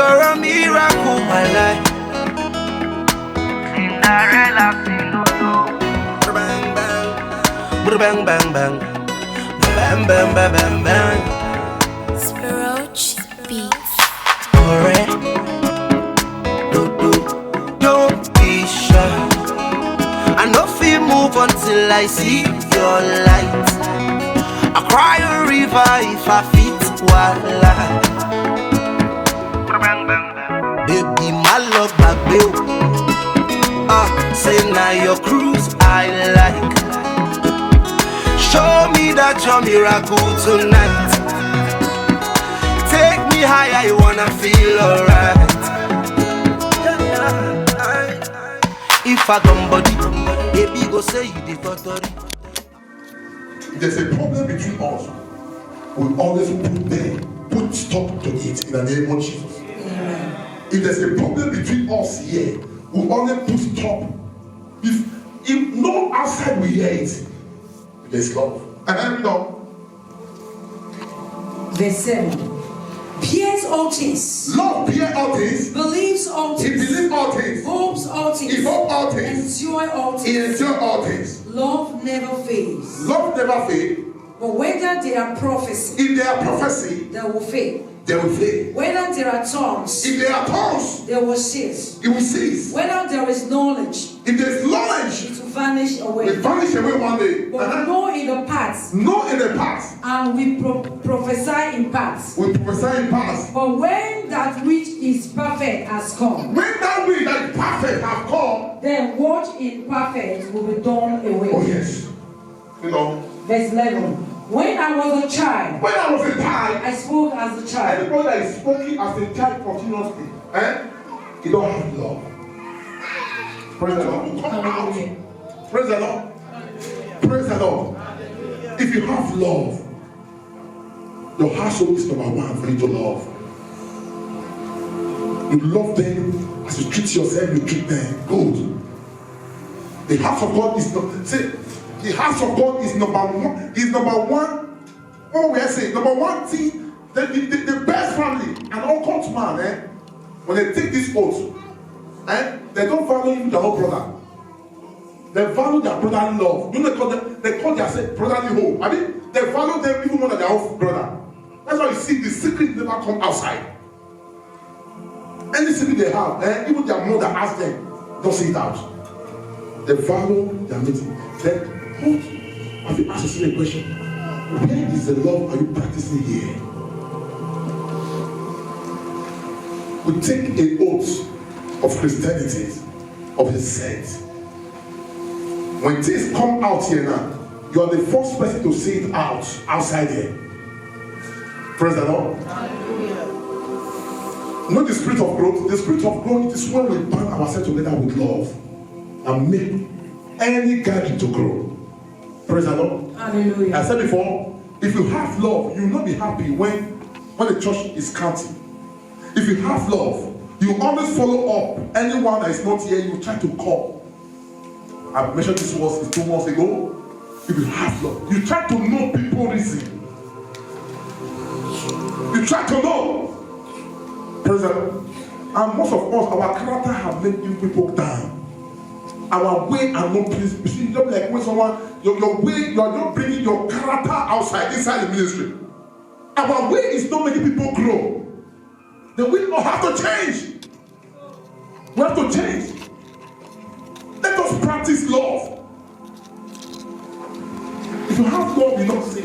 You're a miracle, my life. Cinderella, Bang bang, bang bang bang, bang bang bang bang bang. Spiroach Beats. Alright, don't be shy. I know feel move until I see your light. I cry a river if I fit wala. Baby, my love, my bill. Say now your cruise I like. Show me that you're miracle tonight. Take me higher, I wanna feel alright. If I don't body, baby go say you the totally. If there's a problem between us, we always put stop to it in the name of Jesus. If there's a problem between us here, we always put stop. If no outside we hear it, there's love. And no. Verse 7. Hears all things. Love hears all things. Believes all He things. believes all things. Hopes all things. He hopes all things. Endure all He things. endures all things. Love never fails. Love never fails. But whether they are prophecy, If they are prophecy, they will fail. they will fail. Whether there are tongues, If they are tongues, they will cease. it will cease. Whether there is knowledge, If there is knowledge, it will vanish it away. vanish away one day. But we know in the past, Know in the past, and we prophesy in past. we prophesy in past. But when that which is perfect has come, When that way that is perfect have come, then what is perfect will be done away. oh yes. You know, Verse 11. When I was a child, when I was a child, I spoke as a and the child. brother is speaking as a child continuously, he don't have love. Praise the Lord. Come out. Praise the Lord. Praise the Lord. If you have love, your household is number one for you to love. You love them as you treat yourself, you treat them good. The house of God is not, say, the house of God is number one. Is number one. What we are saying, number one thing, the best family, and all court man, when they take this oath, they don't value their own brother. They value their brotherly love. You know, they call themselves brotherly home. I mean, they value them even more than their own brother. That's why you see the secret never come outside. Any secret they have, even their mother asks them, don't say it out. They value their meeting. Then, have you asked yourself a question? Where is the love are you practicing here? We take an oath of Christianity, of the saints. When things come out here now, you are the first person to say it out, outside here. Praise the Lord. Not the spirit of growth. The spirit of growth is when we band ourselves together with love and make any gathering to grow. Praise the Lord. Hallelujah. I said before, if you have love, you will not be happy when the church is counting. If you have love, you always follow up. Anyone that is not here, you try to call. I mentioned this was 2 months ago. If you have love, you try to know people's reason. You try to know. Praise the Lord. And most of us, our character have made you people down. Our way are not pleased. You see, just like when someone, your way, you are not bringing your character outside, inside the ministry. Our way is not making people grow. Then we all have to change. We have to change. Let us practice love. If you have love, you don't say.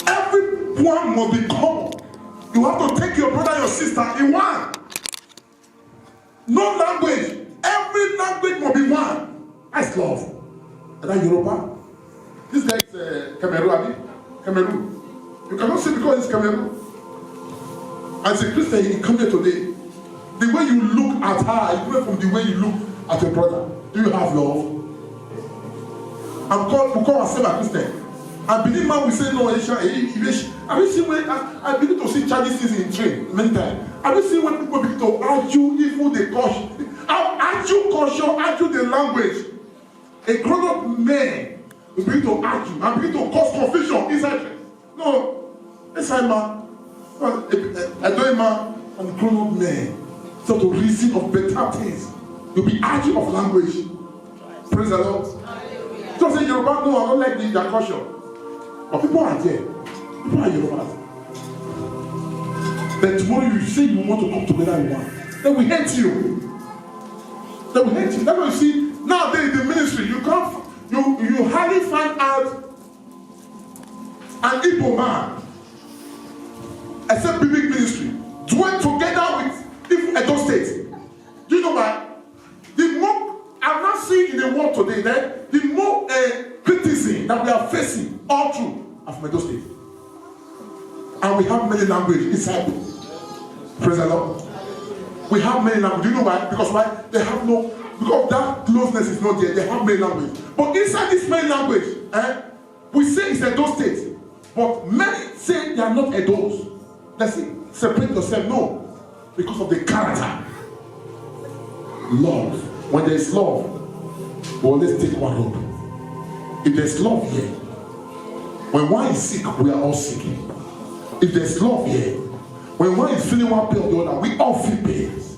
Everyone must be common. You have to take your brother and your sister in one. No language. Every language must be one. That's love. And that Yoruba. This guy is Cameroon, Abi. Cameroon. You cannot say because it's Cameroon. As a Christian, you come here today. The way you look at her is different from the way you look at your brother. Do you have love? We call ourselves a Christian. I believe man will say no. I begin to see Chinese things in train many times. I will see when people begin to argue, even the caution. Argue the language. A grown-up man will begin to argue and begin to cause confusion inside. No, inside man. I don't man. and grown-up men so to reason of better things. You'll be arguing of language. Praise the Lord. Just say Yoruba, no, I don't like the culture. But people are there. People are Yorubas. Then tomorrow you say you want to come together in one. Then we hate you. Then we hate you. That's why you see, nowadays in the ministry, you hardly find out an Igbo man, except big ministry, dwell together with Edo State. Do you know why? The more I'm not seeing in the world today, that the more criticism that we are facing all through are from Edo State. And we have many languages inside. Praise the Lord. We have many languages. Do you know why? Because why? They have no, because that closeness is not there. They have many languages. But inside this many language, we say it's Edo State. But many say they are not Edos. They say, separate yourself. No. Because of the character. Love. When there is love, well, let's take one rope. If there's love here, when one is sick, we are all sick. If there's love here, when one is feeling one pain or the other, we all feel pains.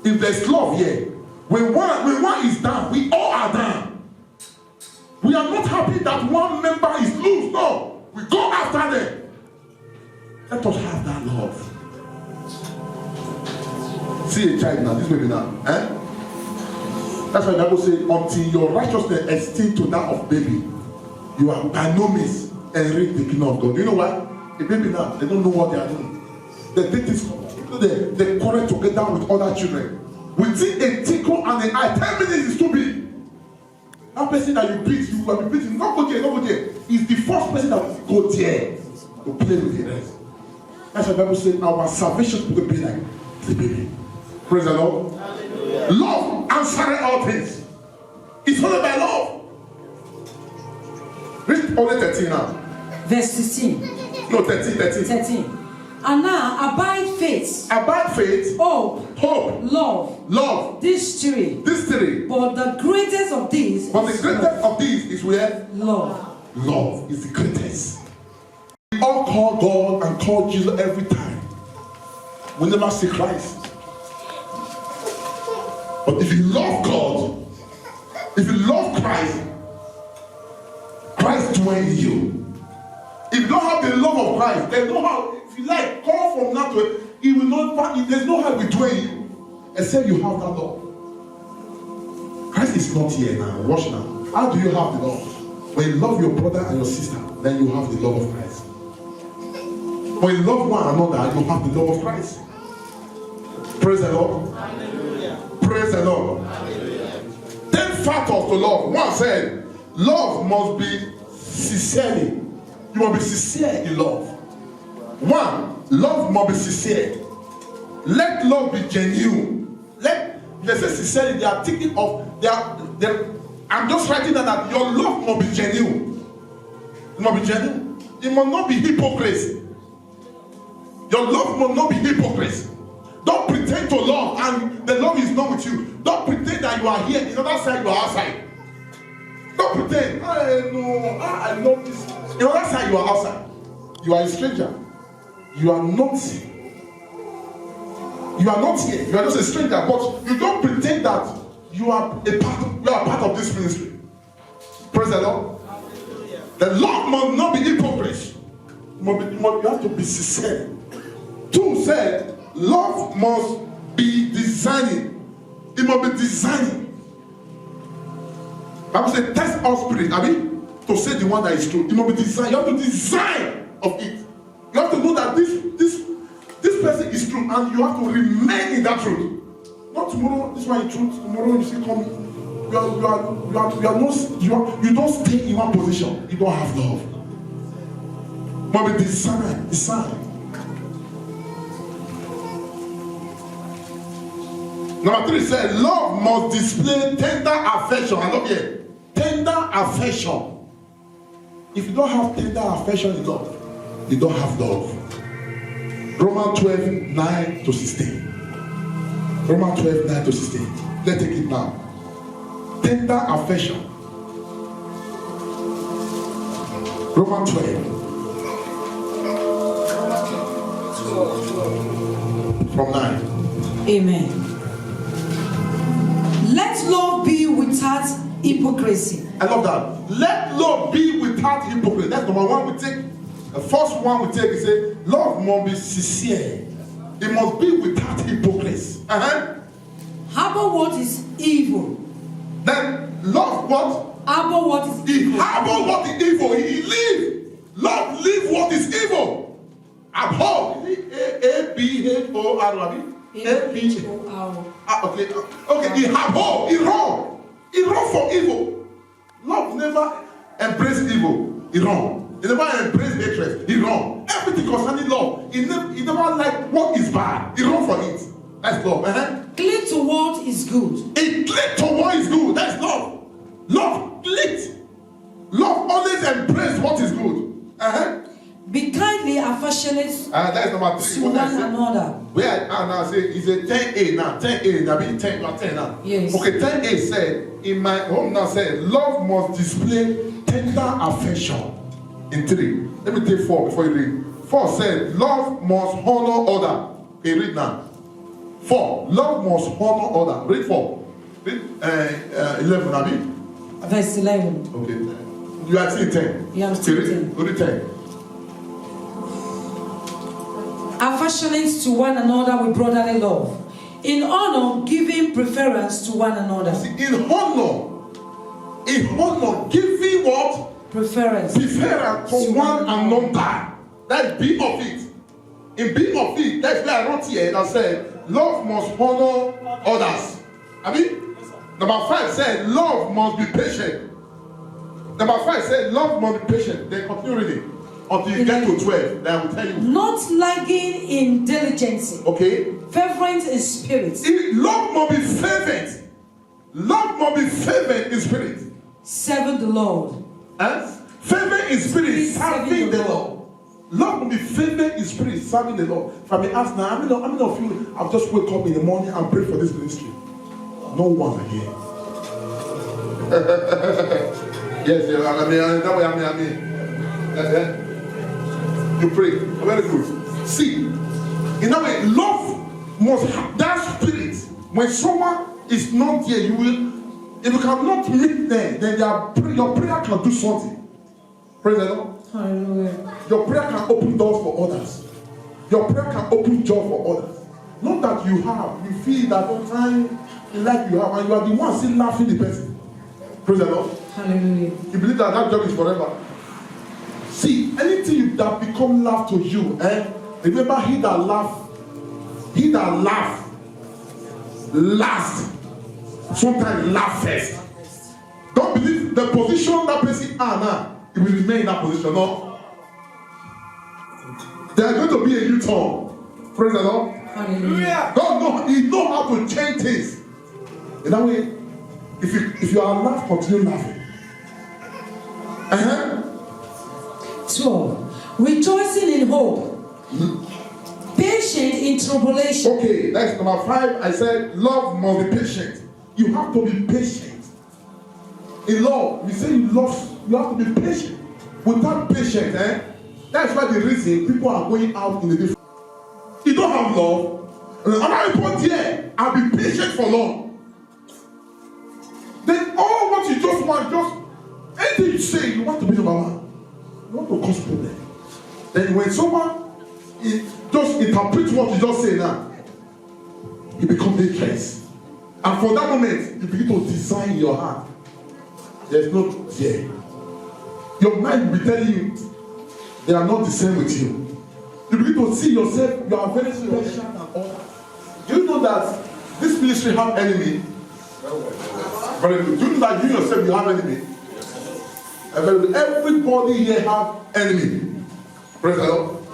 If there's love here, when one is down, we all are down. We are not happy that one member is loose. No, we go after them. Let us have that love. See a child now, this baby now. That's why the Bible says, until your righteousness extend to that of baby, you are by no means inherit the kingdom of God. You know why? The baby now, they don't know what they are doing. They take this, they quarrel together with other children. Within a tickle and an eye, 10 minutes is too big. That person that you beat, you will be beating. Not go there, not go there. Is the first person that will go there to play with the rest. That's why the Bible says, our salvation will be like the baby. Praise the Lord. Hallelujah. Love answering all things. It's only by love. Read only 13 now. Verse 16. No, 13. And now abide faith. Abide faith. Hope. Love. These three. But the greatest of these. But the greatest of these is where? Love. Love is the greatest. We all call God and call Jesus every time. We never see Christ. But if you love God, if you love Christ, Christ dwells in you. If you don't have the love of Christ, there's no how. If you like, call from that way, he will not. There's no how we dwell in you, except you have that love. Christ is not here now. Watch now. How do you have the love? When you love your brother and your sister, then you have the love of Christ. When you love one another, you have the love of Christ. Praise the Lord. Hallelujah. Praise the Lord. Hallelujah. 10 factors to love. One said, love must be sincerely. You must be sincere in love. One, love must be sincere. Let love be genuine. They say sincerely, they are thinking of, I'm just writing that your love must be genuine. It must be genuine. It must not be hypocrisy. Your love must not be hypocrisy. Don't pretend to love and the love is not with you. Don't pretend that you are here, the other side you are outside. Don't pretend, I love this. The other side you are outside. You are a stranger. You are not here. You are just a stranger, but you don't pretend that you are part of this ministry. Praise the Lord. Hallelujah. The love must not be hypocrisy. You have to be sincere. 2 said, love must be designing. It must be designing. Bible says, test our spirit. I mean, to say the one that is true. It must be designed. You have to design of it. You have to know that this person is true, and you have to remain in that truth. Not tomorrow, this one is truth. Tomorrow you see come. You don't stay in one position. You don't have love. It must be designed. Number 3 said, love must display tender affection. I love it. Tender affection. If you don't have tender affection in love, you don't have love. Romans 12, 9-16. Romans 12, 9-16. Let's take it now. Tender affection. Romans 12. from 9. Amen. Let love be without hypocrisy. I love that. Let love be without hypocrisy. That's number one we take. The first one we take is say, love must be sincere. It must be without hypocrisy. Harbor what is evil. Then love what? Harbor what is He evil. harbor what is evil. He live. Love live what is evil. Abhor. A-B-H-O-R. A-B-H-O-R. Okay. He harbor. He run. He run from evil. Love never embrace evil. He run. He never embrace hatred. He run. Everything concerning love. He never like what is bad. He run for it. That's love. Cling to what is good. He cling to what is good. That's love. Love cling. Love always embrace what is good. Be kindly affectionate That's number 3. to one another. Where I now say is a 10A now. 10A that means 10 plus 10 now. Yes. Okay, 10A said in my home now said love must display tender affection. In 3. Let me take 4 before you read. 4 said love must honor other. Okay, read now. 4. Love must honor other. Read 4. Read 11, Abi. Verse 11. Okay. You are still 10. Yeah, I'm still Okay, 10. read 10. Affectionate to one another with brotherly love. In honor, giving preference to one another. See, in honor, giving what? Preference. Preference to one another. That's B of it. In B of it, that's where I wrote here that said, love must honor others. I mean, number 5 said, love must be patient. Number 5 said, love must be patient. Then continue reading until you get to 12. Then I will tell you. Not lagging in diligence. Okay? Fervent in spirit. Love must be fervent. Love must be fervent in spirit. Serving the Lord. Fervent in spirit, serving the Lord. Love will be fervent in spirit, serving the Lord. If I may ask now, how many of you have just wake up in the morning and pray for this ministry? No one here. Yes, I mean. You pray. Very good. See, in a way, love must have that spirit. When someone is not there, if you cannot meet them, then your prayer can do something. Praise the Lord. Hallelujah. Your prayer can open doors for others. Your prayer can open doors for others. Not that you feel that all time like you have, and you are the one still laughing the person. Praise the Lord. Hallelujah. You believe that job is forever. See, anything that become laugh to you, remember he that laugh last, sometimes laugh first. Don't believe the position that person now. It will remain in that position. No. There are going to be a U-turn. Praise the Lord. Hallelujah. God He knows how to change things. In that way, if you are laughing, continue laughing. 12. Rejoicing in hope. Patient in tribulation. Okay, that's number 5. I said love must be patient. You have to be patient. In love, we say you have to be patient. Without patience, that's why the reason people are going out in the different. You don't have love. Another point here, I'll be patient for long. Then all what you just want, anything you say, you want to be number 1. You want to cause problem. Then when someone just interprets what you just say now, you become dangerous. And for that moment, you begin to design your heart. There's no fear. Your mind will be telling you they are not the same with you. You begin to see yourself, you are very special and all. Do you know that this ministry have enemy? Very good. Do you know that you yourself you have enemy? Everybody here have enemy. Praise the Lord.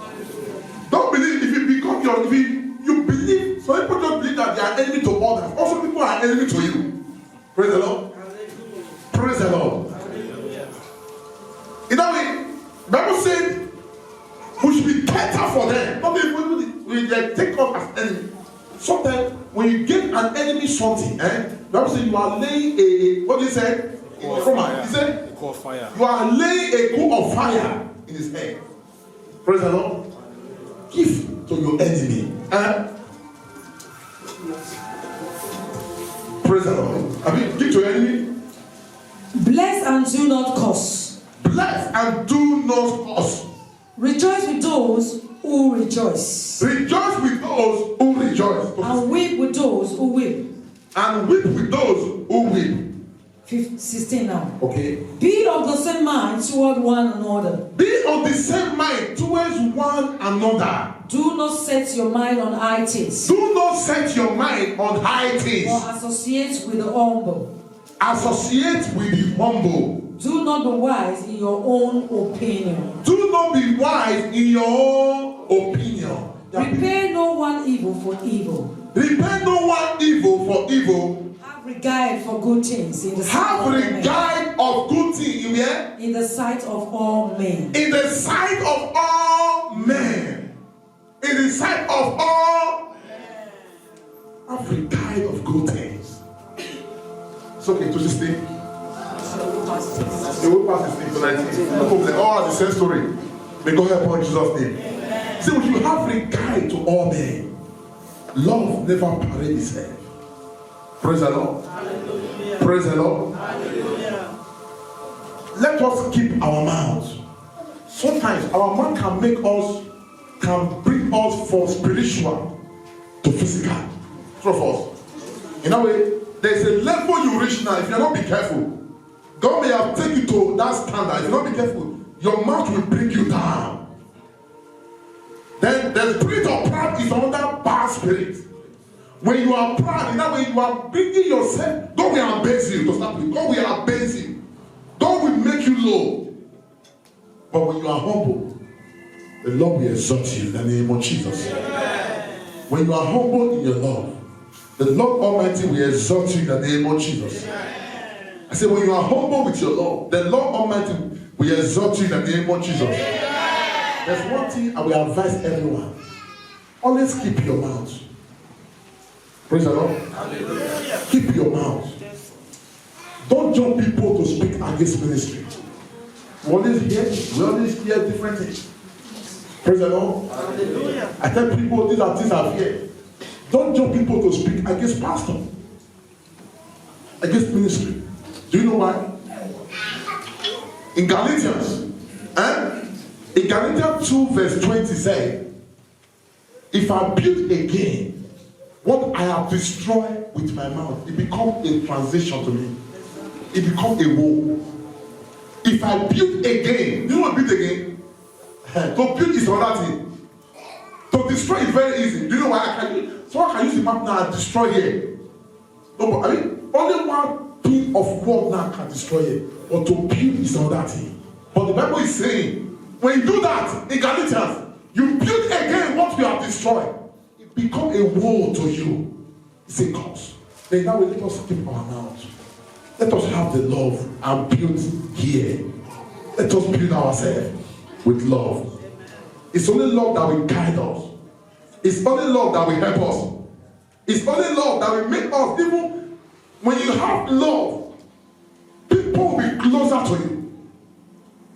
Don't believe if you become if you believe, so people don't believe that they are enemy to others. Also people are enemy to you. Praise the Lord. Praise the Lord. In that way, the Bible said we should be careful for them. Not we take us as enemy. Sometimes when you give an enemy something, the Bible said you are laying a what do you say? He said you are laying a coal of fire in his head. Praise the Lord. Give to your enemy. and do not curse. Bless and do not curse. Rejoice with those who rejoice. Rejoice with those who rejoice. And weep with those who weep. And weep with those who weep. 16 now. Okay. Be of the same mind toward one another. Be of the same mind towards one another. Do not set your mind on high things. Do not set your mind on high things. Or associate with the humble. Associate with the humble. Do not be wise in your own opinion. Do not be wise in your own opinion. Repay no one evil for evil. Repay no one evil for evil. Have regard for good things in the sight Have of regard of good things in where? in the sight of all men. In the sight of all men. In the sight of all men. Have regard of good things. It's okay to just think. They will pass this thing tonight. No problem. All are the same story. May God help us in Jesus' name. See, when you have regard to all men, love never parades itself. Praise the Lord. Hallelujah. Praise the Lord. Hallelujah. Let us keep our mouths. Sometimes our mouth can bring us from spiritual to physical. True of us. In a way, there's a level you reach now. If you're not be careful, God may have taken you to that standard. If you're not be careful, your mouth will bring you down. Then the spirit of pride is another bad spirit. When you are proud, in that way you are bringing yourself. God will abase you to start with. God will abase you. God will make you low. But when you are humble, the Lord will exalt you in the name of Jesus. When you are humble in your love, the Lord Almighty will exalt you in the name of Jesus. I say, when you are humble with your love, the Lord Almighty will exalt you in the name of Jesus. There's one thing I will advise everyone. Always keep your mouth. Praise the Lord. Hallelujah. Keep your mouth. Don't jump people to speak against ministry. We always hear different things. Praise the Lord. Hallelujah. I tell people these are things I've heard. Don't jump people to speak against pastor, against ministry. Do you know why? In Galatians, in Galatians 2 verse 20 say, if I build again what I have destroyed with my mouth, it becomes a transition to me. It becomes a woe. If I build again, you know what build again? To build is another thing. To destroy is very easy. Do you know why I can use? So I can use the map now and destroy here. No, but I mean, only one thing of what now can destroy it. But to build is another thing. But the Bible is saying, when you do that in Galatians, you build again what you have destroyed. It becomes a woe to you. It's a curse. Then now we let us keep our mouth. Let us have the love and build here. Let us build ourselves with love. It's only love that will guide us. It's only love that will help us. It's only love that will make us, even when you have love, people will be closer to you.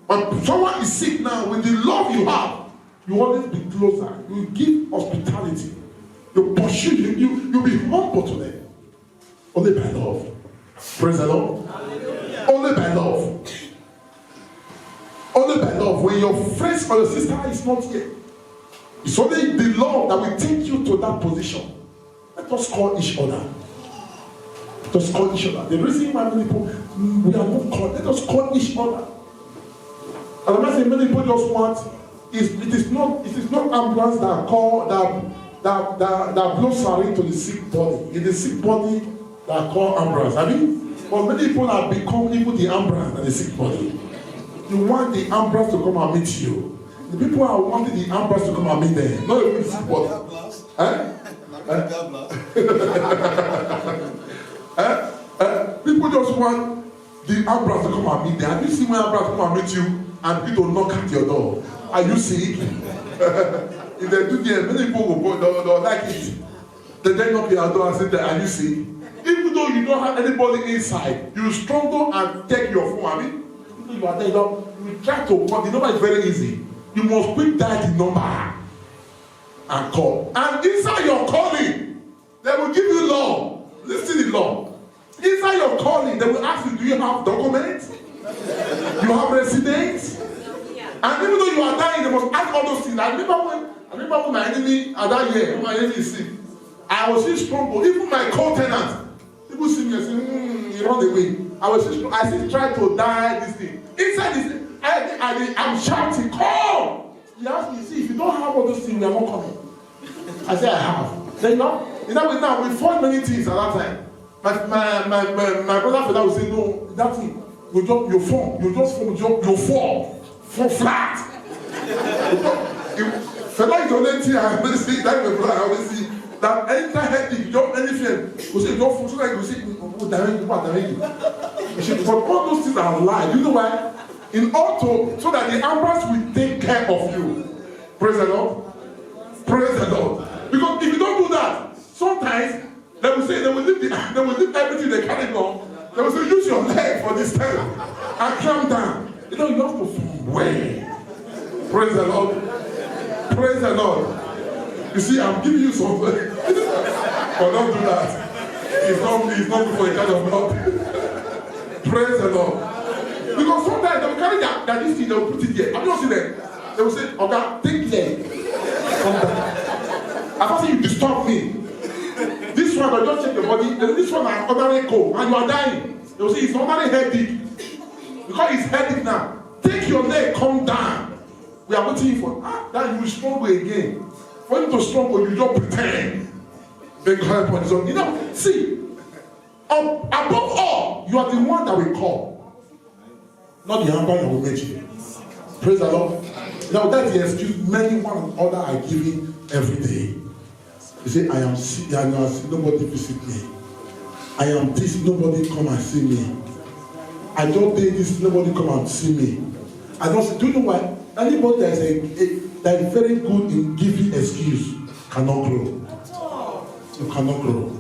When someone is sick now, with the love you have, you always be closer. You give hospitality. You pursue him. You'll be humble to them. Only by love. Praise the Lord. Hallelujah. Only by love. Only by love. When your friend or your sister is not here, it's only the love that will take you to that position. Let us call each other. Let us call each other. The reason why many people we are not called, let us call each other. And I'm not saying many people just want it is not ambulance that call that blow sarin to the sick body. It's the sick body that call ambulance. I mean, but many people have become even the ambulance and the sick body. You want the ambulance to come and meet you. The people are wanting the ambulance to come and meet them. Not even the sick body. People just want the ambulance to come and meet them. Have you seen when ambulance come and meet you and people knock at your door? Are you sick? If they do that, many people will go, they'll like it. They then knock at your door and say, are you sick? Even though you don't have anybody inside, you struggle and take your phone. I mean, you are there, you try to call. The number is very easy. You must quick dial the number and call. And inside your calling, they will give you law. Listen to the law. Inside your calling, they will ask you, do you have documents? You have residents. And even though you are dying, they must ask all those things. I remember when my enemy at that year, when my enemy is sick, I was still strong. Even my co-tenant, people see me and say, you run away. I still try to die this thing. Inside this thing, I'm shouting, come! He asked me, see, if you don't have all those things, we are not coming. I said, I have. Then now we fought many things at that time. My brother Fela would say, no, that thing, you fall flat. Fela is the only thing I always see, that my brother I always see, that anytime headache, you don't anything, you say, don't fall, so like you say, directly. But all those things are lies. You know why? In order so that the ambulance will take care of you. Praise the Lord. Praise the Lord. Because if you don't do that, sometimes they will say they will leave everything they carry on. They will say, use your leg for this time and calm down. You know, you have to fall well. Praise the Lord. Praise the Lord. You see, I'm giving you something. But don't do that. It's not good for a kind of God. Praise the Lord. Because sometimes they will carry that this thing, they will put it there. Have you not seen them? They will say, okay, take leg. I thought you disturb me. This one, I just check your body. This one, I ordinary cold, and you are dying. They will say, it's ordinary headache. Because it's headache now. Take your leg, come down. We are waiting for that you will struggle again. For you to struggle, you don't pretend. Beg help on his own. You know, see, above all, you are the one that we call, not the number that will make you. Praise the Lord. Now that's the excuse many one other are giving every day. You say, I am sick, I am sick, nobody visit me. I am this, nobody come and see me. I don't do this, nobody come and see me. I don't say, do you know why? Anybody that is very good in giving excuse cannot grow. You cannot grow.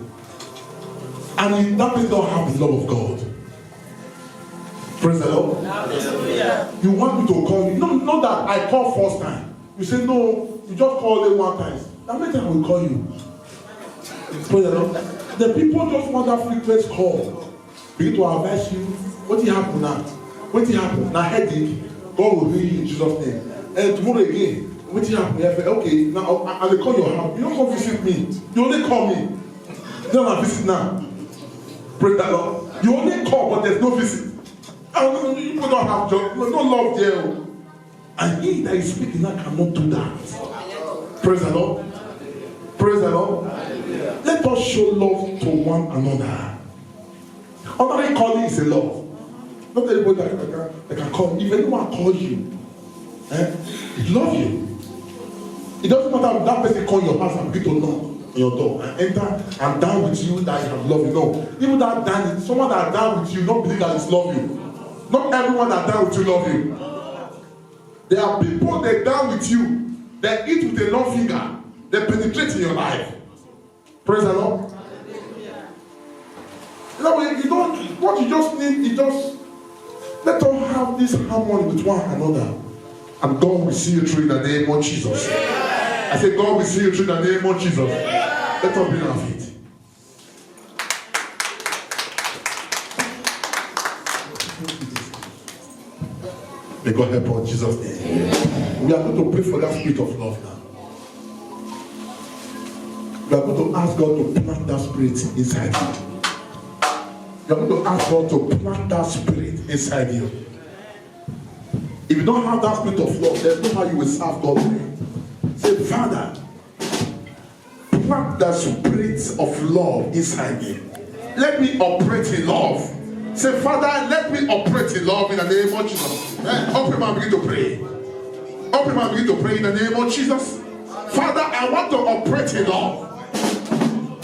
And that person don't have the love of God. Praise the Lord. Hallelujah. You want me to call you? No, not that I call first time. You say no, you just call them one time. How many times will call you? Praise the Lord. The people just want that frequent call. Begin to advise you. What will happen now? What will happen? Now headache. God will heal you in Jesus' name. And tomorrow again, what will happen? Okay, now I will call your house. You don't come visit me. You only call me. You don't visit now. Praise the Lord. You only call, but there's no visit. People don't have job, no love there. And he that is speaking now cannot do that. Praise the Lord. Praise the Lord. Let us show love to one another. Ordinary calling is a love. Not everybody that can call. If anyone calls you, he loves you. It doesn't matter if that person call your house and begin to knock on your door and enter and down with you that he have loved you. No. Even that down, someone that are down with you, don't believe that he's love you. Not everyone that down with you love you. There are people that down with you, they eat with a long finger, they penetrate in your life. Praise the Lord. You know, you don't, what you just need is just let us have this harmony with one another. And God will see you through in the name of Jesus. I say, God will see you through in the name of Jesus. Let us be on our feet. May God help us in Jesus' name. We are going to pray for that spirit of love now. We are going to ask God to plant that spirit inside you. We are going to ask God to plant that spirit inside you. If you don't have that spirit of love, there's no how you will serve God. Say, Father, plant that spirit of love inside me. Let me operate in love. Say, Father, let me operate in love in the name of Jesus. Open my begin to pray. Open my begin to pray in the name of Jesus. Father, I want to operate in love.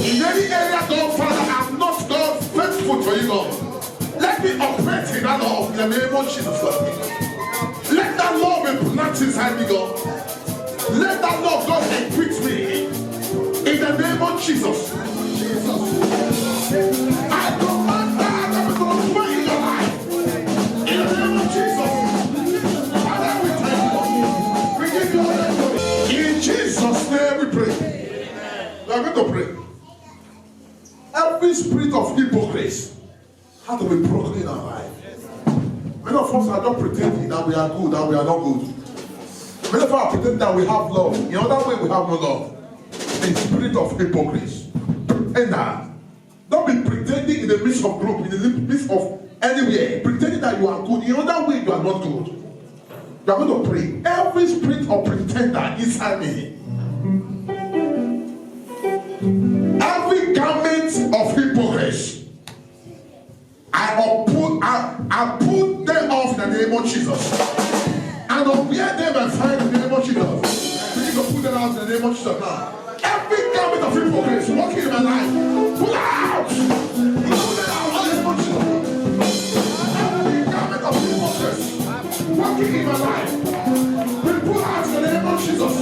In any area, God, Father, I'm not God faithful to you, God. Let me operate in that love in the name of Jesus, God. Let that love be planted inside me, God. Let that love, God, equip me in the name of Jesus. I command that to operate in your life in the name of Jesus. Father, we thank you. We give you all the glory. In Jesus' name we pray. We are going to pray. Every spirit of hypocrisy has to be broken in our life. Many of us are not pretending that we are good, that we are not good. Many of us are pretending that we have love. In other way, we have no love. The spirit of hypocrisy. And don't be pretending in the midst of group, in the midst of anywhere, pretending that you are good. In other way, you are not good. You are going to pray. Every spirit of pretender inside me, every garment of hypocrisy, I put them off in the name of Jesus. And I'll wear them and find in the name of Jesus. Begin to put them out in the name of Jesus now. Every garment of hypocrisy walking in my life, pull out! Pull them out in the name of Jesus. Every garment of hypocrisy walking in my life, we pull out in the name of Jesus.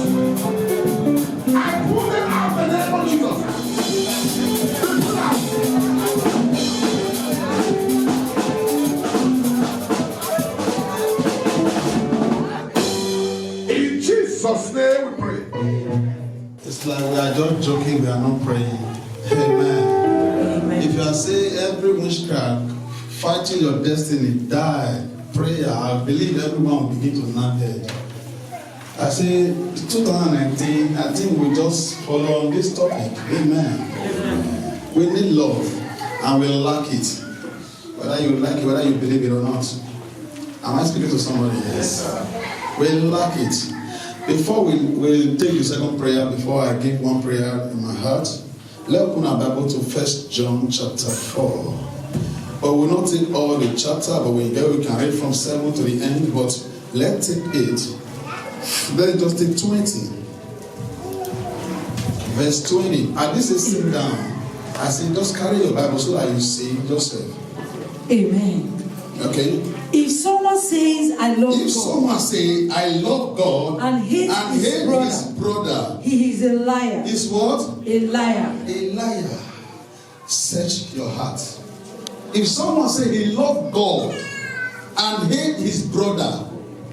I pull them out in the name of Jesus. We pull out. In Jesus' name we pray. It's like we are just joking, we are not praying. Amen. If you are saying every witchcraft fighting your destiny, die, prayer, I believe everyone will begin to nod head. I say 2019, I think we just follow on this topic. Amen. We need love and we lack it. Whether you like it, whether you believe it or not. Am I speaking to somebody? Yes. We lack it. Before we take the second prayer, before I give one prayer in my heart, let's open our Bible to 1 John chapter 4. But we'll not take all the chapter, but we can read from 7 to the end, but let's take 8. Let's just take 20. Verse 20. And this is sit down. I say, just carry your Bible so that you see yourself. Amen. Okay? If someone says, I love God. If someone say, I love God and hate his brother, he is a liar. Is what? A liar. A liar. Search your heart. If someone say he love God and hate his brother,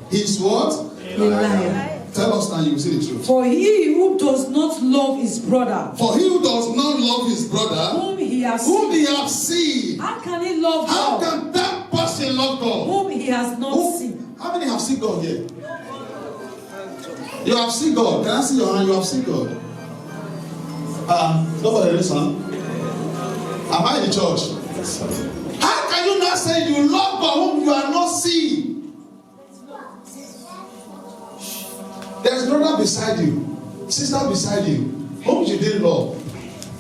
he's what? A liar. Tell us now, you will see the truth. For he who does not love his brother, for he who does not love his brother, whom he has seen, how can he love how God? can that person love God? Whom he has not seen. How many have seen God here? You have seen God. Can I see your hand? You have seen God. Nobody listen. Am I in the church? How can you not say you love God whom you are not seeing? There's brother beside you, sister beside you, whom you didn't love.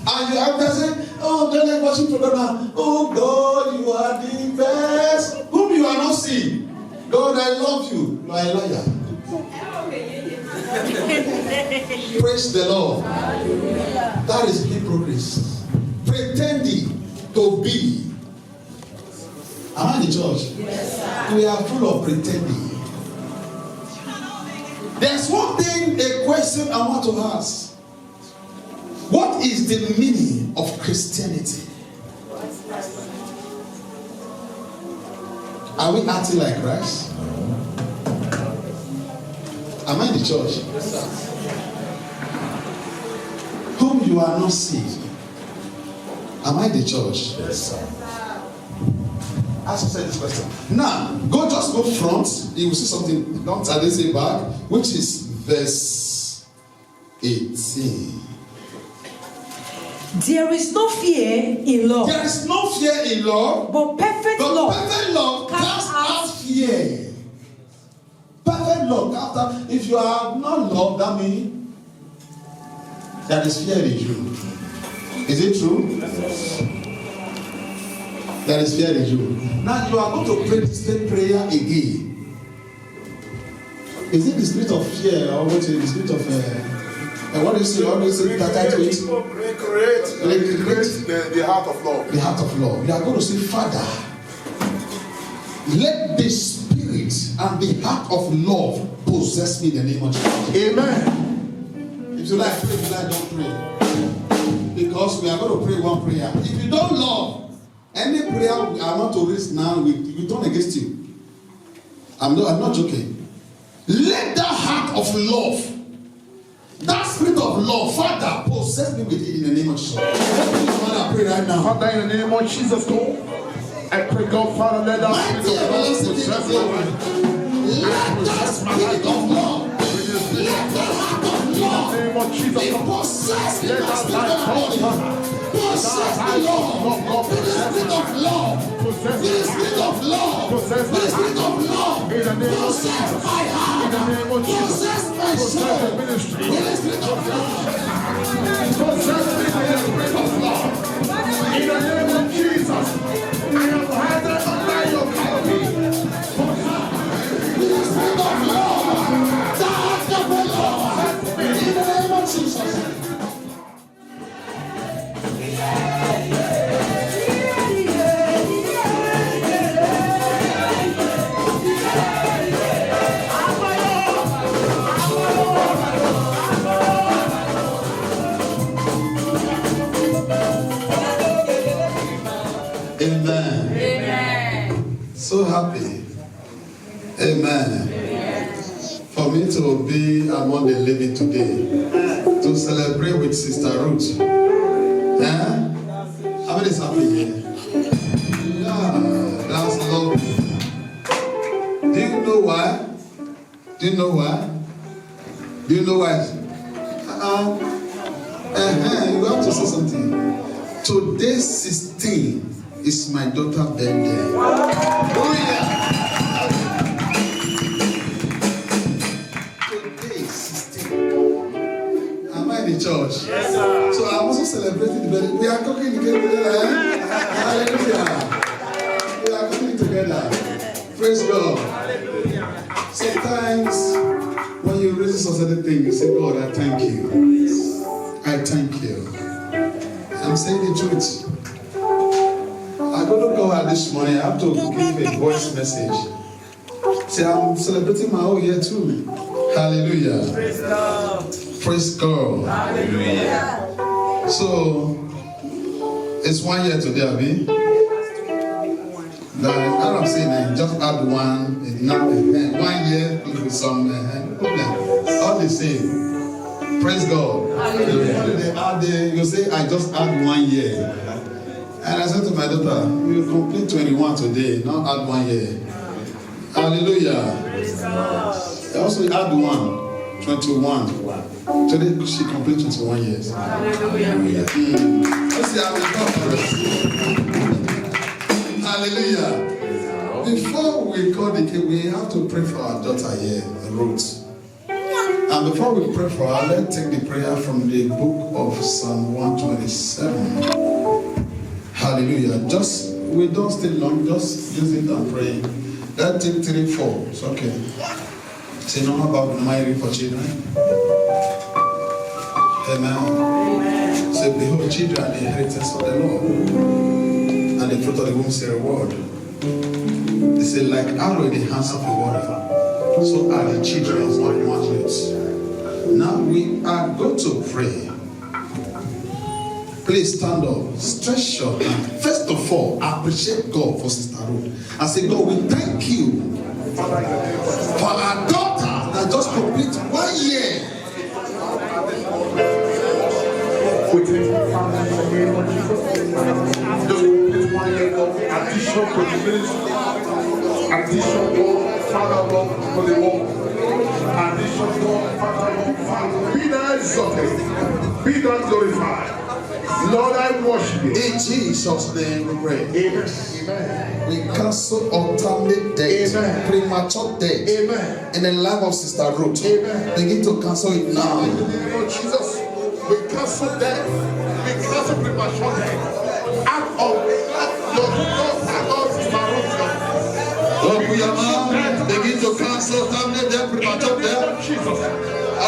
And you have to say, oh, don't like watching program. Oh God, you are the best. Whom you are not seeing. God, I love you. You are a liar. Praise the Lord. That is hypocrisy. Pretending to be. Am I in the church? Yes, sir. We are full of pretending. There's one thing, a question I want to ask. What is the meaning of Christianity? Are we acting like Christ? Am I in the church? Yes, sir. Whom you are not seeing. Am I in the church? Yes, sir. Ask yourself this question. Now, just go front. You will see something. Don't say back, which is verse 18. There is no fear in love. There is no fear in love. But perfect love casts out fear. Perfect love casts out. If you have not love, that means there is fear in you. Is it true? There is fear in you. Now you are going to pray the same prayer again. Is it the spirit of fear or what is the spirit of what do you say? What do you say? Recreate the heart of love. The heart of love. You are going to say, Father, let the spirit and the heart of love possess me in the name of Jesus. Amen. If you like, pray. If you like, don't pray. Because we are going to pray one prayer. If you don't love, any prayer I want to raise now, we turn against you. I'm not joking. Let that heart of love, that spirit of love, Father, possess me with it in the name of Jesus. Father, pray right now. Father, in the name of Jesus, go. I pray, God, Father, let us Mighty everlasting King of glory. Let that spirit of love, let the heart of love be possessed in the spirit of God. Possess the Lord with the spirit of love. With the spirit of love. With the spirit of love. Possess my heart. Possess my soul. With the spirit of love. Possess me with the spirit of love. In the name of Jesus, I am hidden under your canopy. With the spirit of love. The heart of the Lord. In the name of Jesus. Amen. Amen. So happy. Amen. For me to be among the living today, to celebrate with Sister Ruth. How many is happy here? Yeah, that's lovely. Do you know why? Do you know why? Do you know why? You have to say something. Today 16 is my daughter's birthday. Oh yeah. Today is 16. Am I in the church? Yes, sir. So I'm also celebrating the birthday. We are cooking together. Hallelujah. We are cooking together. Praise God. Hallelujah. Sometimes when you raise certain things, you say, God, I thank you. I thank you. I'm saying the truth. I couldn't go out this morning. I have to give a voice message. See, I'm celebrating my whole year too. Hallelujah. Praise God. Praise God. Hallelujah. So, it's 1 year today, Abi. Now I'm saying I just add one. Now 1 year with some problem. All the same. Praise God. Hallelujah. You say I just add 1 year. And I said to my daughter, you will complete 21 today, not add 1 year. Hallelujah. I also add 21. Today she completed 21 years. Hallelujah. Let's see how we go for it. Hallelujah. Before we call the king, we have to pray for our daughter here, Ruth. And before we pray for her, let's take the prayer from the book of Psalm 127. Hallelujah. We don't stay long, just use it and pray. Let's take 3, 4. It's okay. Say no more about marrying for children. Amen. Say, behold, children are the inheritance of the Lord. And the fruit of the womb is a reward. They say, like arrow in the hands of a warrior, so are the children of one youth. Now we are going to pray. Please stand up, stretch your hand. First of all, appreciate God for Sister Ruth. I say, God, we thank you for our daughter that just completed 1 year. We thank you, Father, in the name of Jesus. Just complete 1 year of addition to the ministry. Addition, God, Father, Lord, for the work. Addition, God, Father, Lord, Father. Be thou exalted. Be thou glorified. Lord, I worship you. In Jesus' name we pray. Amen. We cancel alternate death, premature death in the life of Sister Ruth. Amen. Begin to cancel it now. In the name of Jesus, we cancel death. We cancel premature death. Out of your Sister Ruth. Begin to cancel alternate death, premature death.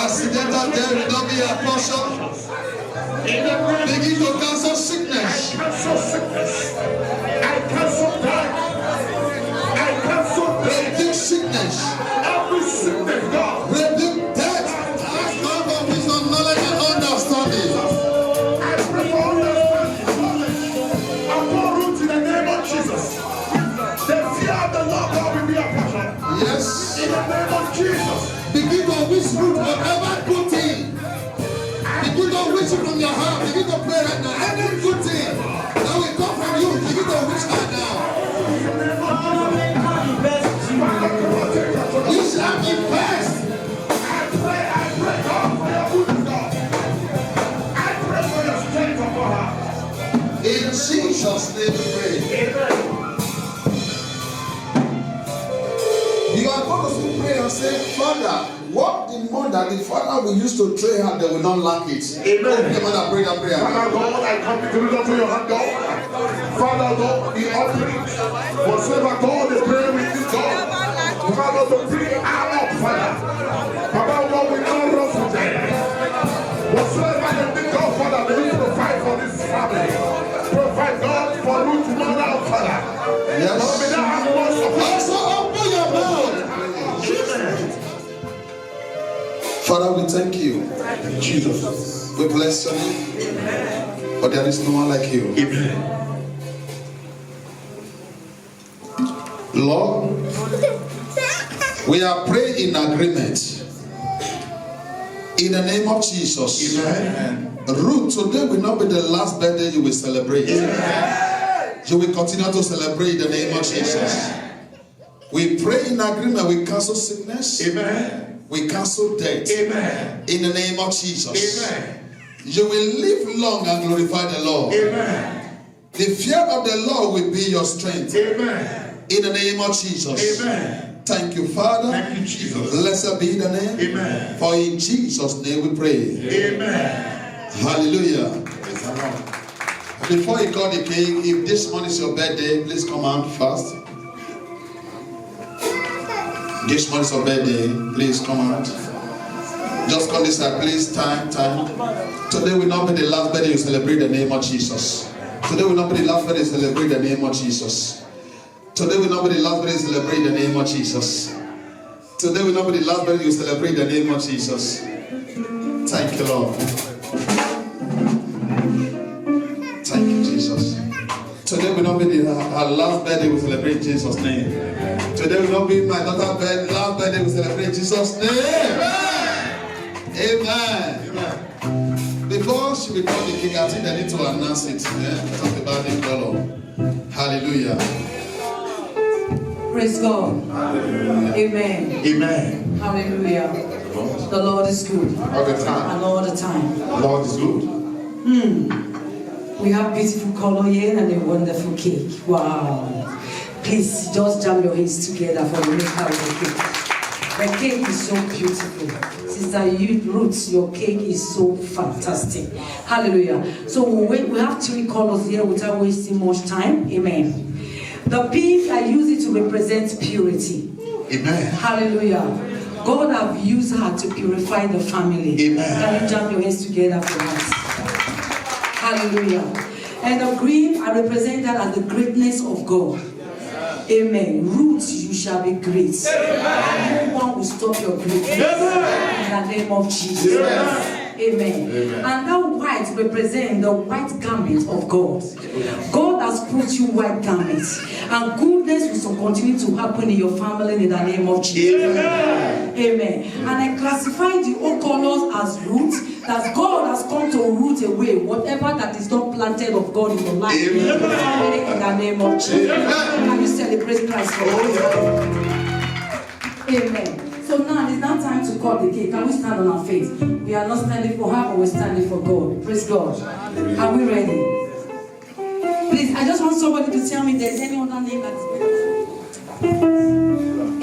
Accidental death will not be a portion. Begin to cancel sickness. I cancel sickness. I cancel death. I cancel death. Rebuke sickness. Every sickness, God. Rebuke death. Ask God for wisdom, knowledge, and understanding. I pray for understanding. Upon root in the name of Jesus. The fear of the Lord God will be a portion. Yes. In the name of Jesus. Begin to wish Ruth whatever good thing. Begin to wish it from your heart. Begin to pray right now. Every good thing that will come from you, begin to wish her now. Jesus' name we pray. Amen. You are going to still pray and say, Father, what the mother, the father will use to train her, they will not lack it. Amen. The mother pray that prayer. Father God, I come to you to your hand, God. Father God, the offering, whatsoever God, the prayer with this God. Father, to bring our up, Father. Father God, we don't run from them. Whatsoever they think, God, Father, they will provide for this family. Provide, God, for Ruth's mother, Father. Yes. Lord, may that have more support. Also open your mouth. Father, we thank you. Jesus. We bless your name. But there is no one like you. Amen. Lord, we are praying in agreement. In the name of Jesus. Amen. Ruth, today will not be the last birthday you will celebrate. Amen. You will continue to celebrate in the name of Jesus. We pray in agreement. We cancel sickness. Amen. We cancel death. Amen. In the name of Jesus. Amen. You will live long and glorify the Lord. Amen. The fear of the Lord will be your strength. Amen. In the name of Jesus. Amen. Thank you, Father. Thank you, Jesus. Blessed be the name. Amen. For in Jesus' name we pray. Amen. Hallelujah. Before you cut the cake, if this one is your birthday, please come out fast. This one is your birthday, please come out. Just come this side, please. Time. Today will not be the last birthday you celebrate the name of Jesus. Today will not be the last birthday you celebrate the name of Jesus. Today will not be the last birthday you celebrate the name of Jesus. Today will not be the last birthday you celebrate the name of Jesus. Thank you, Lord. Thank you, Jesus. Today will not be our last birthday we celebrate Jesus' name. Today will not be my daughter's last birthday we celebrate Jesus' name. Amen. Amen. Before she become the king, I think they need to announce it. Talk about the color. Hallelujah. Praise God. Hallelujah. Amen. Amen. Hallelujah. The Lord is good. All the time. And all the time. The Lord is good. We have beautiful color here and a wonderful cake. Wow. Please just jam your hands together for the maker of the cake. The cake is so beautiful. Sister Ruth, your cake is so fantastic. Hallelujah. So we have three colors here without wasting much time. Amen. The pink, I use it to represent purity. Amen. Hallelujah. God have used her to purify the family. Amen. Can you jam your hands together for us? Hallelujah. And the green, I represent that as the greatness of God. Amen. Roots, you shall be great. Amen. No one will stop your greatness. In the name of Jesus. Amen. Amen. And that white represents the white garment of God. God has put you white garments. And goodness will continue to happen in your family in the name of Jesus. Amen. And I classify the old colors as roots, that God has come to root away whatever that is not planted of God in your life. Amen. In the name of Jesus. Can you celebrate Christ for us? Amen. So now it's not time to cut the cake. Can we stand on our feet? We are not standing for her, but we're standing for God. Praise God. Are we ready? Please, I just want somebody to tell me if there's any other name that is better.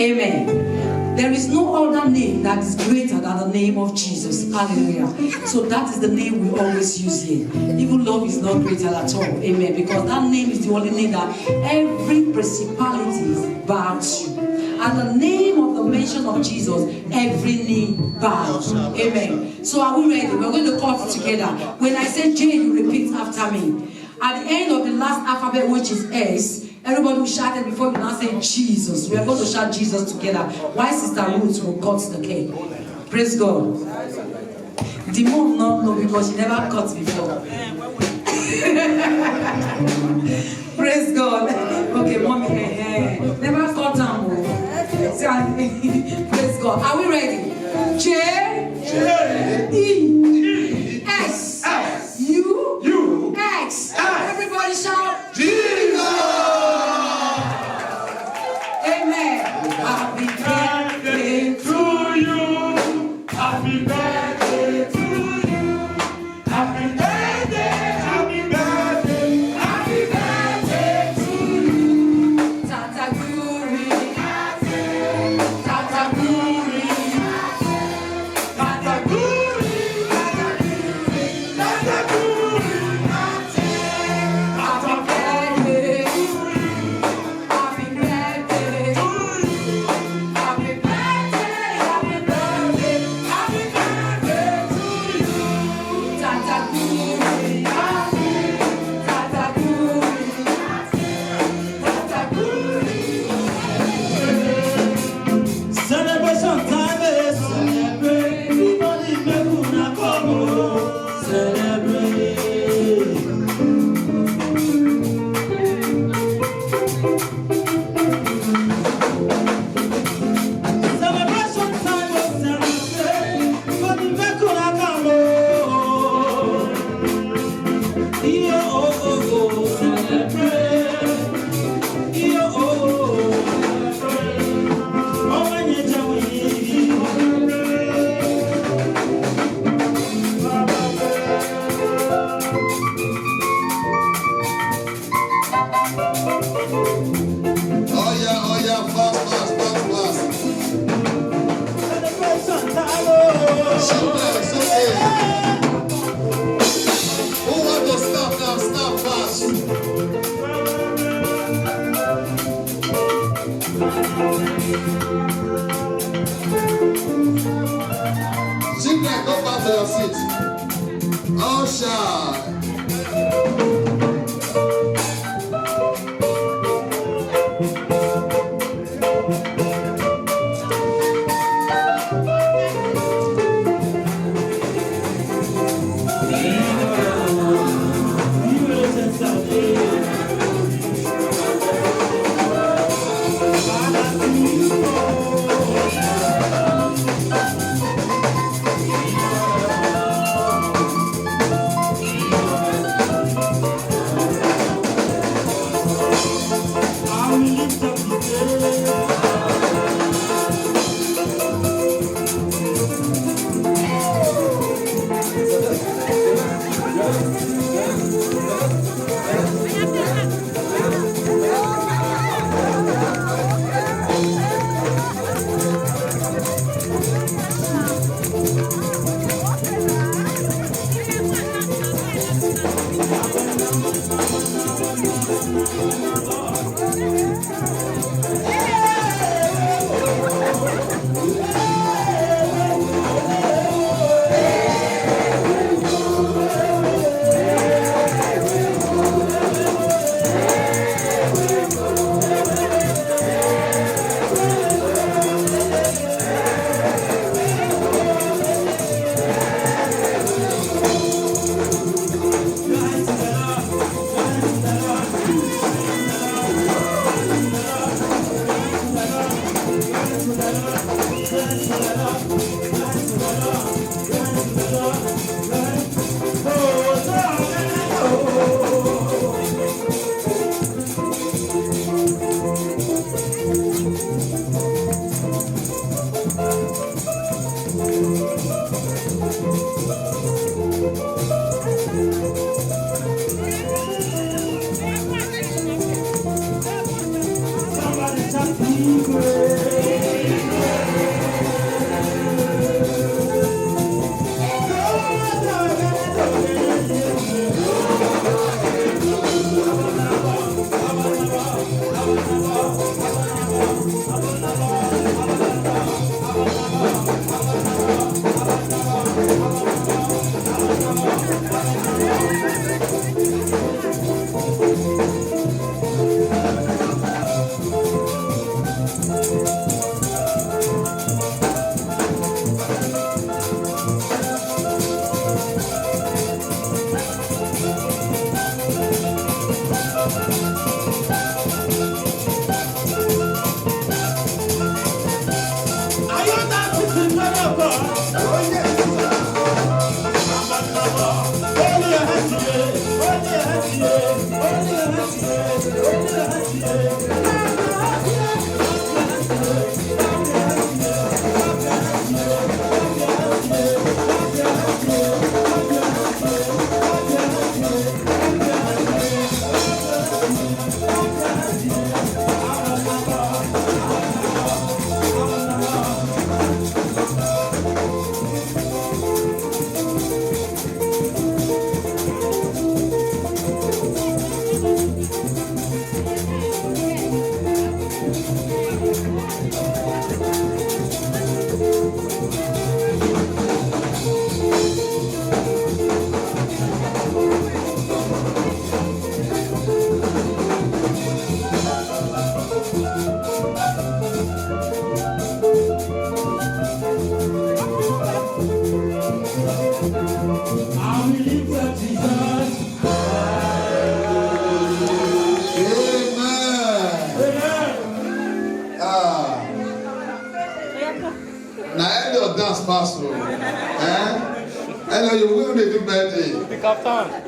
Amen. There is no other name that is greater than the name of Jesus. Hallelujah. So that is the name we always use here. Even love is not greater at all. Amen. Because that name is the only name that every principality bows to. At the name of the mention of Jesus, every knee bows. Amen. So are we ready? We're going to call it together. When I say J, you repeat after me. At the end of the last alphabet, which is S, everybody will shout it before you now say Jesus. We are going to shout Jesus together. Why Sister Ruth will cut the cake. Praise God. The mom not know because she never cut before. Praise God. Okay, mommy, never cut down. Praise God. Are we ready? J E S U X. Everybody shout Jesus. Amen. Happy birthday to you. Happy birthday to you. Happy birthday, happy birthday, happy birthday. Usher.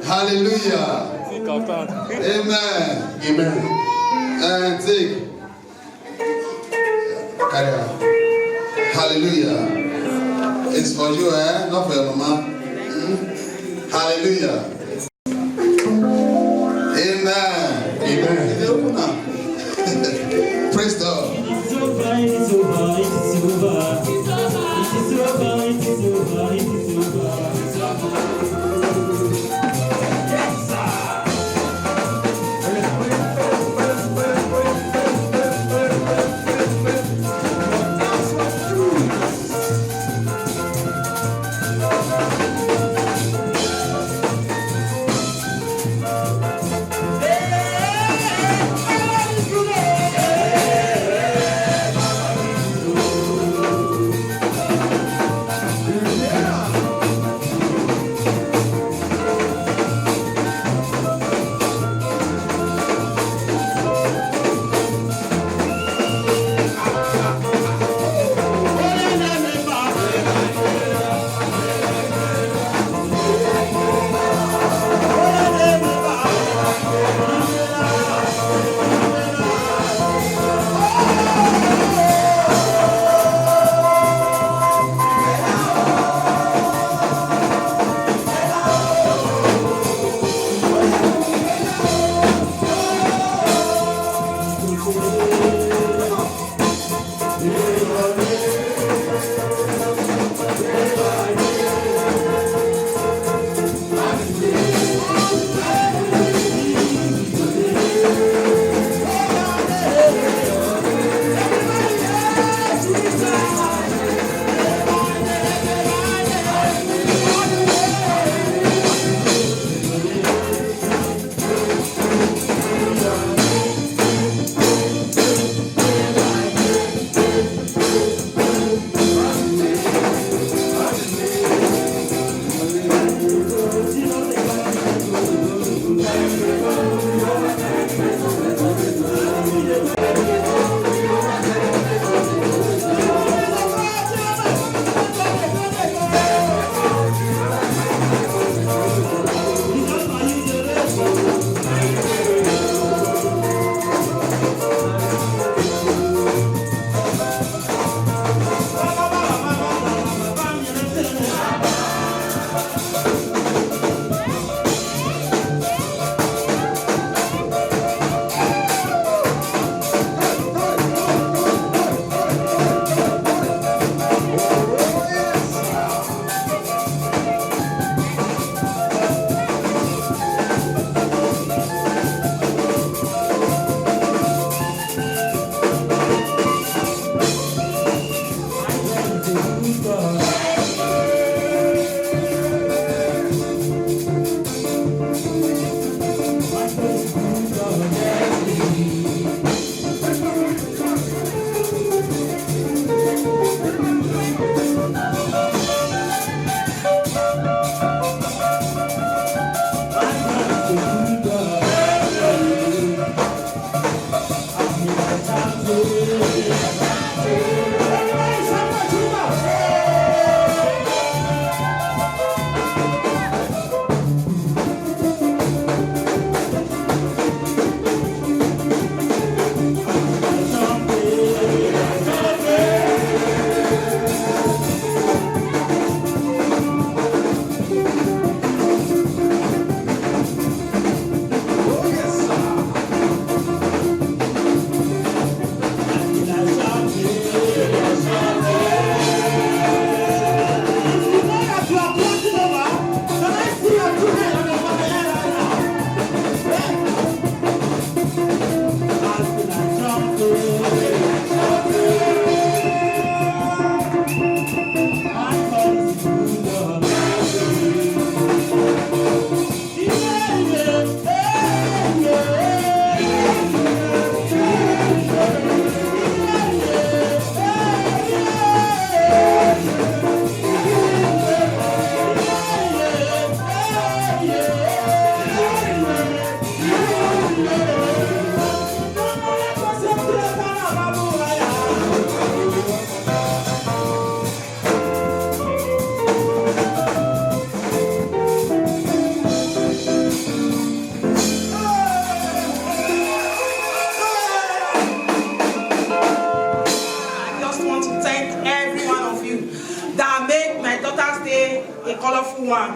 Hallelujah. Amen. Amen. And take. Carry on. Hallelujah. It's for you, not for your mama. Hallelujah. Amen. Amen. Praise God. It is over, it is over, it is over. It is over, it is over, it is over. Yes, sir. beautiful one.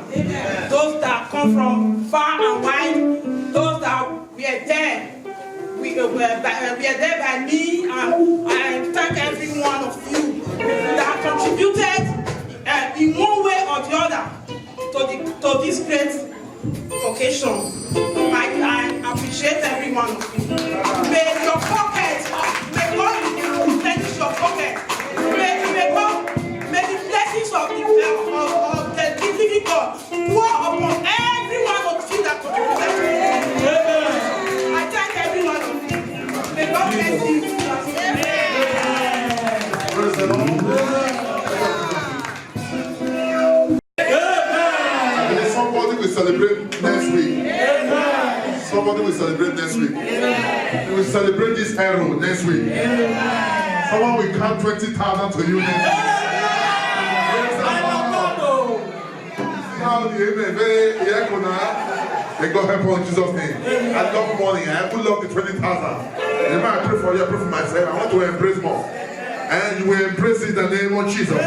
Those that come from far and wide, those that were there. We are there by me, and I thank every one of you that contributed in one way or the other to this great occasion. I appreciate every one of you. May your pocket, may God replenish your pocket. May the blessings of the living God pour upon every one of you that contributed. I thank every one of you. May God bless you. Praise the Lord. Somebody will celebrate next week. Somebody will celebrate next week. We will celebrate this hero next week. Someone will count 20,000 to you next week. May God help us in Jesus' name. I love money. I would love the 20,000. I pray for you. I pray for myself. I want to embrace more. And you will embrace it in the name of Jesus.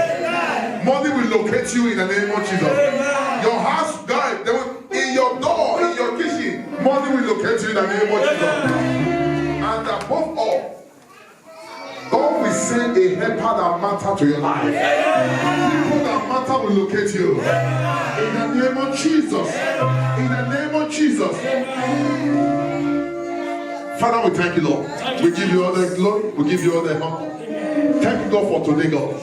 Money will locate you in the name of Jesus. Your house, God, in your door, in your kitchen, money will locate you in the name of Jesus. And above all, God will send a helper that matter to your life. People that matter will locate you. In the name of Jesus. In the name of Jesus. Father, we thank you, Lord. We give you all the glory. We give you all the honor. Thank you, God, for today, God.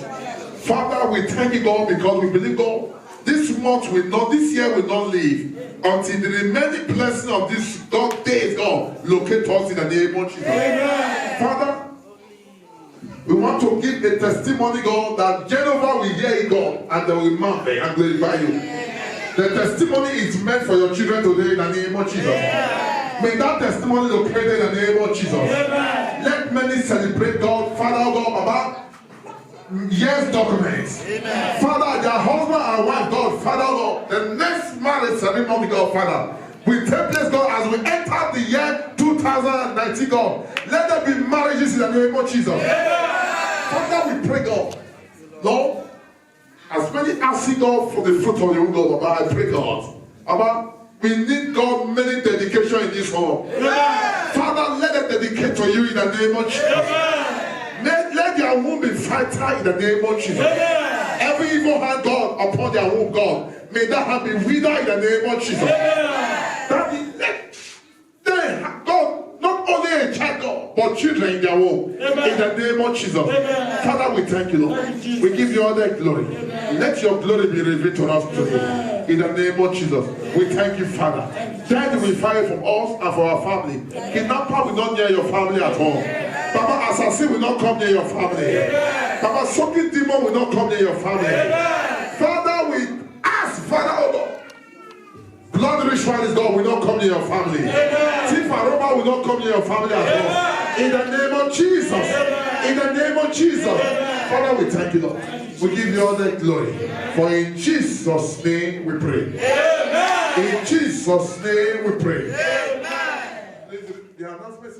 Father, we thank you, God, because we believe, God, this year will not leave until the remaining blessing of this God days, God, locate us in the name of Jesus. Amen. Father, we want to give a testimony, God, that Jehovah will hear you, God, and they will marvel and glorify you. The testimony is meant for your children today in the name of Jesus. May that testimony locate in the name of Jesus. Let many celebrate God, Father, God, Baba. Yes, documents. Amen. Father, their husband and wife, God, Father, Lord, the next marriage ceremony, God, Father, we take place, God, as we enter the year 2019, God. Let there be marriages in the name of Jesus. Amen. Father, we pray, God, Lord, as many as see, God, for the fruit of your womb, God, Baba, I pray, God, Baba, we need, God, many dedication in this home. Amen. Father, let them dedicate to you in the name of Jesus. Amen. Let their womb be fertile in the name of Jesus. Amen. Every evil hand, God, upon their womb, God, may that hand be withered in the name of Jesus. That let them, God, not only a child, God, but children in their womb. Amen. In the name of Jesus. Amen. Father, we thank you, Lord. You, we give you all that glory. Amen. Let your glory be revealed to us today. In the name of Jesus. We thank you, Father. Thank you, we fire from us and for our family. Kidnapper will not near your family at home. Baba, assassin will not come near your family. Baba, sucking demon will not come near your family. Father, we ask, Father, oh God, blood ritualist, God, will not come near your family. Thief and robber will not come near your family at home. In the name of Jesus. In the name of Jesus. Father, we thank you, Lord. We give you all the glory. For in Jesus' name we pray. Amen. In Jesus' name we pray. Amen. The announcement